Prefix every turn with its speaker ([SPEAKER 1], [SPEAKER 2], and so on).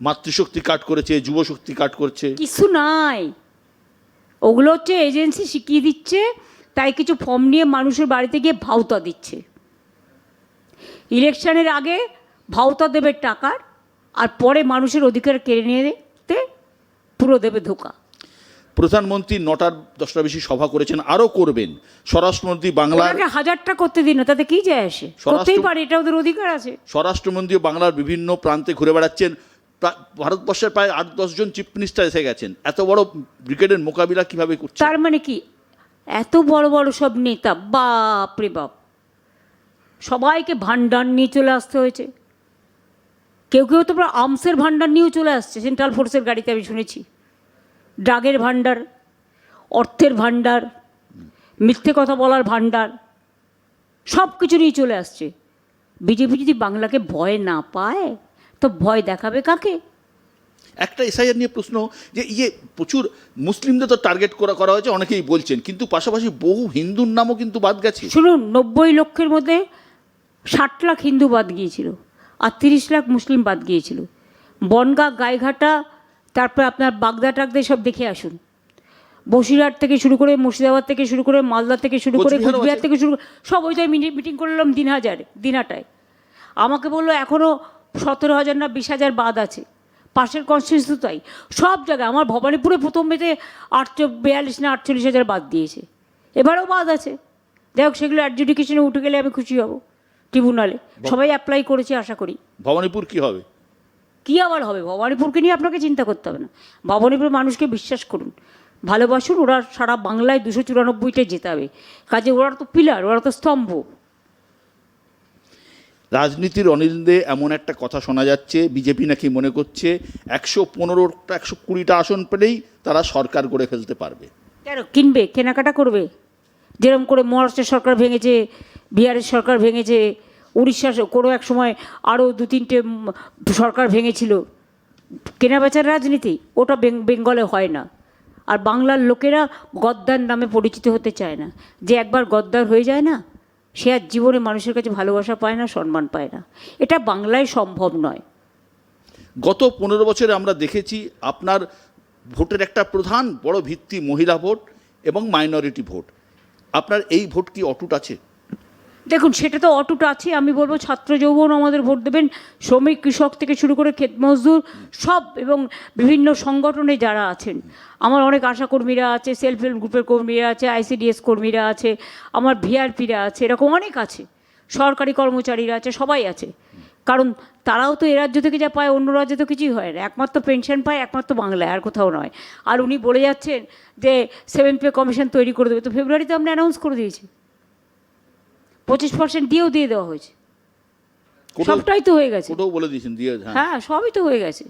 [SPEAKER 1] মাতৃশক্তি কাট করেছে, যুবশক্তি কাট করছে।
[SPEAKER 2] কিছু নাই, ওগুলো হচ্ছে এজেন্সি শিখিয়ে দিচ্ছে, তাই কিছু ফর্ম নিয়ে মানুষের বাড়িতে গিয়ে ভাওতা দিচ্ছে। ইলেকশনের আগে ভাওতা দেবে টাকার, আর পরে মানুষের অধিকার কেড়ে নিতে পুরো দেবে ধোকা।
[SPEAKER 1] প্রধানমন্ত্রী 9টার 10টা বেশি সভা করেছেন, আরও করবেন। স্বরাষ্ট্রমন্ত্রী বাংলার,
[SPEAKER 2] 1000টা করতে দিন না, তাতে কি যায় আসে, করতেই পারে, এটা ওদের অধিকার আছে।
[SPEAKER 1] স্বরাষ্ট্রমন্ত্রী বাংলার বিভিন্ন প্রান্তে ঘুরে বেড়াচ্ছেন। ভারতবর্ষের প্রায় 8-10 জন চিফ মিনিস্টার এসে গেছেন। এত বড় ব্রিগেডের মোকাবিলা কিভাবে করছে?
[SPEAKER 2] তার মানে কি, এত বড় বড় সব নেতা, বাপ রে বাপ, সবাইকে ভান্ডার নিয়ে চলে আসতে হয়েছে। কেউ কেউ তো পুরো আর্মসের ভান্ডার নিয়েও চলে আসছে, সেন্ট্রাল ফোর্সের গাড়িতে আমি শুনেছি। ড্রাগের ভান্ডার, অর্থের ভান্ডার, মিথ্যে কথা বলার ভান্ডার, সব কিছু নিয়ে চলে আসছে। বিজেপি যদি বাংলাকে ভয় না পায় তো ভয় দেখাবে কাকে?
[SPEAKER 1] একটা এসআইআর নিয়ে প্রশ্ন, যে প্রচুর মুসলিমদের তো টার্গেট করা হয়েছে, অনেকেই বলছেন, কিন্তু পাশাপাশি বহু হিন্দুর নামও কিন্তু বাদ গেছে।
[SPEAKER 2] শুনুন, 90 লক্ষের মধ্যে 60 লাখ হিন্দু বাদ গিয়েছিল, আর 30 লাখ মুসলিম বাদ গিয়েছিল। বনগাঁ, গাইঘাটা, তারপর আপনার বাগদা টাগদা সব দেখে আসুন। বসিরহাট থেকে শুরু করে, মুর্শিদাবাদ থেকে শুরু করে, মালদা থেকে শুরু করে, কোচবিহার থেকে শুরু করে, সব ওই জায়গায় মিটিং করলাম দিনহাটায়। আমাকে বললো এখনও 17,000 না 20,000 বাদ আছে। পাশের কনস্টিটিউন্সি তাই, সব জায়গায়। আমার ভবানীপুরে প্রথম মেতে 42 না 48,000 বাদ দিয়েছে, এবারেও বাদ আছে। যাই হোক, সেগুলো অ্যাডজুডিকেশনে উঠে গেলে আমি খুশি হব, ট্রিব্যুনালে। সবাই অ্যাপ্লাই করেছে, আশা করি।
[SPEAKER 1] ভবানীপুর কি হবে?
[SPEAKER 2] কী আবার হবে? ভবানীপুরকে নিয়ে আপনাকে চিন্তা করতে হবে না। ভবানীপুরের মানুষকে বিশ্বাস করুন, ভালোবাসুন, ওরা সারা বাংলায় 294টা জেতাবে। কাজে ওরা তো পিলার, ওরা তো স্তম্ভ।
[SPEAKER 1] রাজনীতির অনিন্দে এমন একটা কথা শোনা যাচ্ছে, বিজেপি নাকি মনে করছে 115টা 120টা আসন পেলেই তারা সরকার গড়ে ফেলতে পারবে।
[SPEAKER 2] কেন কিনবে? কেনাকাটা করবে। যেরকম করে মহারাষ্ট্রের সরকার ভেঙেছে, বিহারের সরকার ভেঙেছে, উড়িষ্যা কোনো এক সময় আরও 2-3টে সরকার ভেঙেছিল। কেনা বেচার রাজনীতি ওটা বেঙ্গলে হয় না। আর বাংলার লোকেরা গদ্দার নামে পরিচিত হতে চায় না। যে একবার গদ্দার হয়ে যায় না, সে আর জীবনে মানুষের কাছে ভালোবাসা পায় না, সম্মান পায় না। এটা বাংলায় সম্ভব নয়।
[SPEAKER 1] গত 15 বছরে আমরা দেখেছি আপনার ভোটের একটা প্রধান বড় ভিত্তি মহিলা ভোট এবং মাইনরিটি ভোট। আপনার এই ভোট কি অটুট আছে?
[SPEAKER 2] দেখুন, সেটা তো অটুট আছে। আমি বলবো ছাত্র যৌবন আমাদের ভোট দেবেন, শ্রমিক কৃষক থেকে শুরু করে ক্ষেত মজদুর সব, এবং বিভিন্ন সংগঠনে যারা আছেন। আমার অনেক আশাকর্মীরা আছে, সেলফ হেল্প গ্রুপের কর্মীরা আছে, ICDS কর্মীরা আছে, আমার ভিআরপিরা আছে, এরকম অনেক আছে, সরকারি কর্মচারীরা আছে, সবাই আছে। কারণ তারাও তো এ রাজ্য থেকে যা পায় অন্য রাজ্যে তো কিছুই হয় না। একমাত্র পেনশন পায় একমাত্র বাংলায়, আর কোথাও নয়। আর উনি বলে যাচ্ছেন যে 7 পে কমিশন তৈরি করে দেবে। তো ফেব্রুয়ারিতে আমরা অ্যানাউন্স করে দিয়েছি, 25% দিয়ে দেওয়া হয়েছে। সবটাই তো হয়ে গেছে।
[SPEAKER 1] ওটাও বলে দিয়েছেন দিয়ে।
[SPEAKER 2] হ্যাঁ, সবই তো হয়ে গেছে।